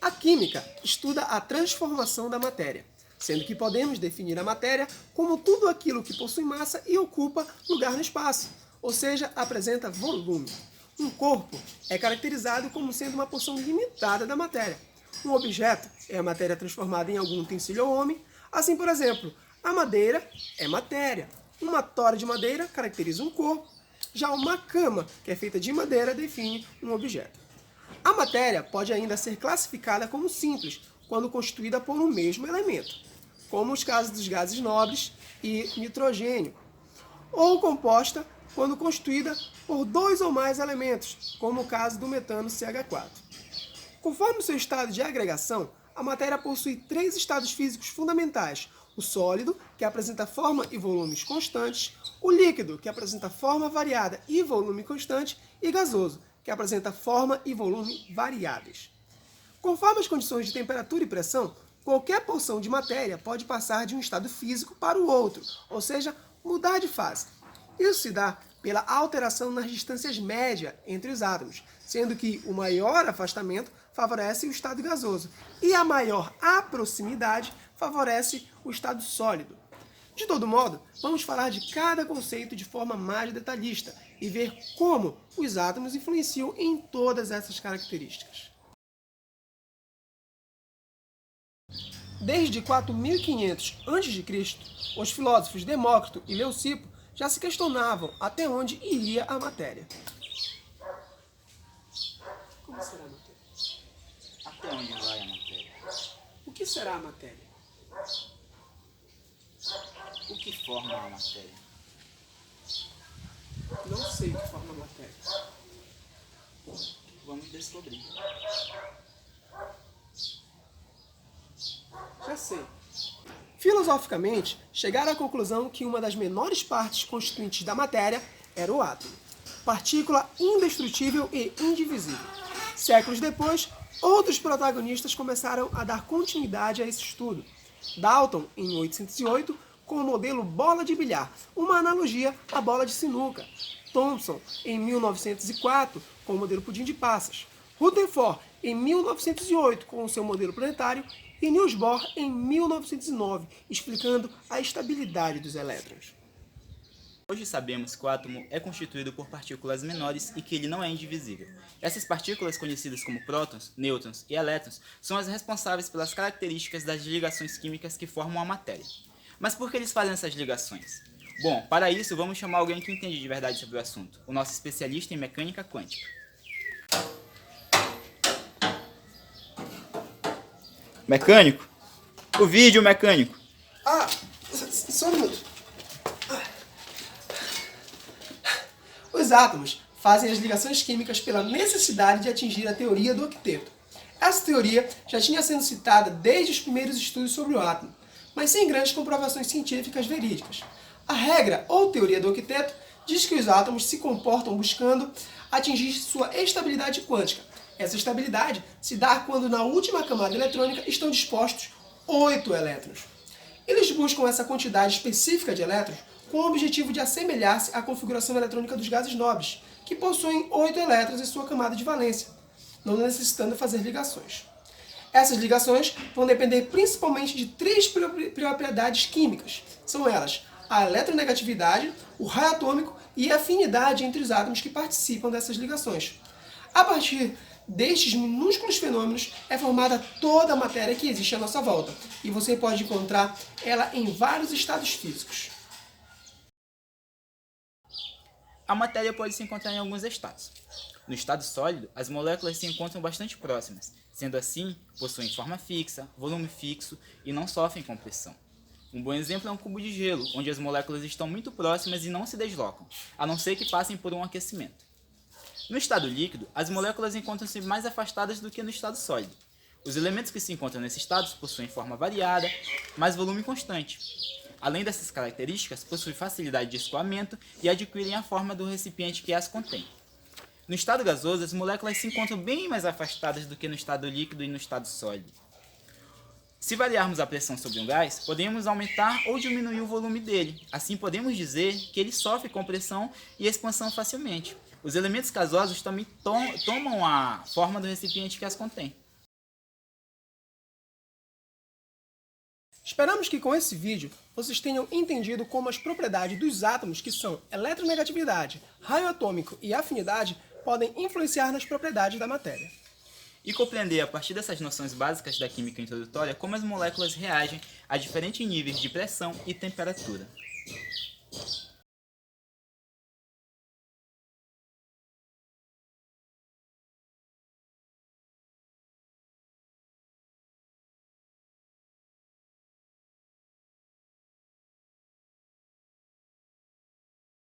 A química estuda a transformação da matéria, sendo que podemos definir a matéria como tudo aquilo que possui massa e ocupa lugar no espaço, ou seja, apresenta volume. Um corpo é caracterizado como sendo uma porção limitada da matéria. Um objeto é a matéria transformada em algum utensílio ou homem. Assim, por exemplo, a madeira é matéria. Uma tora de madeira caracteriza um corpo. Já uma cama, que é feita de madeira, define um objeto. A matéria pode ainda ser classificada como simples, quando constituída por um mesmo elemento, como os casos dos gases nobres e nitrogênio, ou composta quando constituída por dois ou mais elementos, como o caso do metano CH4. Conforme o seu estado de agregação, a matéria possui três estados físicos fundamentais: o sólido, que apresenta forma e volumes constantes, o líquido, que apresenta forma variada e volume constante, e gasoso, que apresenta forma e volume variáveis. Conforme as condições de temperatura e pressão, qualquer porção de matéria pode passar de um estado físico para o outro, ou seja, mudar de fase. Isso se dá pela alteração nas distâncias médias entre os átomos, sendo que o maior afastamento favorece o estado gasoso e a maior proximidade favorece o estado sólido. De todo modo, vamos falar de cada conceito de forma mais detalhista e ver como os átomos influenciam em todas essas características. Desde 4500 a.C., os filósofos Demócrito e Leucipo já se questionavam até onde iria a matéria. Como será a matéria? Até onde vai a matéria? O que será a matéria? O que forma a matéria? Não sei o que forma a matéria. Vamos descobrir. Já sei. Filosoficamente, chegaram à conclusão que uma das menores partes constituintes da matéria era o átomo, partícula indestrutível e indivisível. Séculos depois, outros protagonistas começaram a dar continuidade a esse estudo. Dalton, em 1808, com o modelo bola de bilhar, uma analogia à bola de sinuca. Thomson, em 1904, com o modelo pudim de passas. Rutherford, em 1908, com o seu modelo planetário, e Niels Bohr, em 1909, explicando a estabilidade dos elétrons. Hoje sabemos que o átomo é constituído por partículas menores e que ele não é indivisível. Essas partículas, conhecidas como prótons, nêutrons e elétrons, são as responsáveis pelas características das ligações químicas que formam a matéria. Mas por que eles fazem essas ligações? Bom, para isso vamos chamar alguém que entende de verdade sobre o assunto, o nosso especialista em mecânica quântica. Mecânico? O vídeo, mecânico! Só um minuto. Os átomos fazem as ligações químicas pela necessidade de atingir a teoria do octeto. Essa teoria já tinha sido citada desde os primeiros estudos sobre o átomo, mas sem grandes comprovações científicas verídicas. A regra ou teoria do octeto diz que os átomos se comportam buscando atingir sua estabilidade quântica. Essa estabilidade se dá quando na última camada eletrônica estão dispostos 8 elétrons. Eles buscam essa quantidade específica de elétrons com o objetivo de assemelhar-se à configuração eletrônica dos gases nobres, que possuem 8 elétrons em sua camada de valência, não necessitando fazer ligações. Essas ligações vão depender principalmente de três propriedades químicas. São elas a eletronegatividade, o raio atômico e a afinidade entre os átomos que participam dessas ligações. A partir destes minúsculos fenômenos é formada toda a matéria que existe à nossa volta, e você pode encontrar ela em vários estados físicos. A matéria pode se encontrar em alguns estados. No estado sólido, as moléculas se encontram bastante próximas, sendo assim, possuem forma fixa, volume fixo e não sofrem compressão. Um bom exemplo é um cubo de gelo, onde as moléculas estão muito próximas e não se deslocam, a não ser que passem por um aquecimento. No estado líquido, as moléculas encontram-se mais afastadas do que no estado sólido. Os elementos que se encontram nesses estados possuem forma variada, mas volume constante. Além dessas características, possuem facilidade de escoamento e adquirem a forma do recipiente que as contém. No estado gasoso, as moléculas se encontram bem mais afastadas do que no estado líquido e no estado sólido. Se variarmos a pressão sobre um gás, podemos aumentar ou diminuir o volume dele. Assim, podemos dizer que ele sofre compressão e expansão facilmente. Os elementos gasosos também tomam a forma do recipiente que as contém. Esperamos que com esse vídeo vocês tenham entendido como as propriedades dos átomos, que são eletronegatividade, raio atômico e afinidade, podem influenciar nas propriedades da matéria. E compreender a partir dessas noções básicas da química introdutória como as moléculas reagem a diferentes níveis de pressão e temperatura.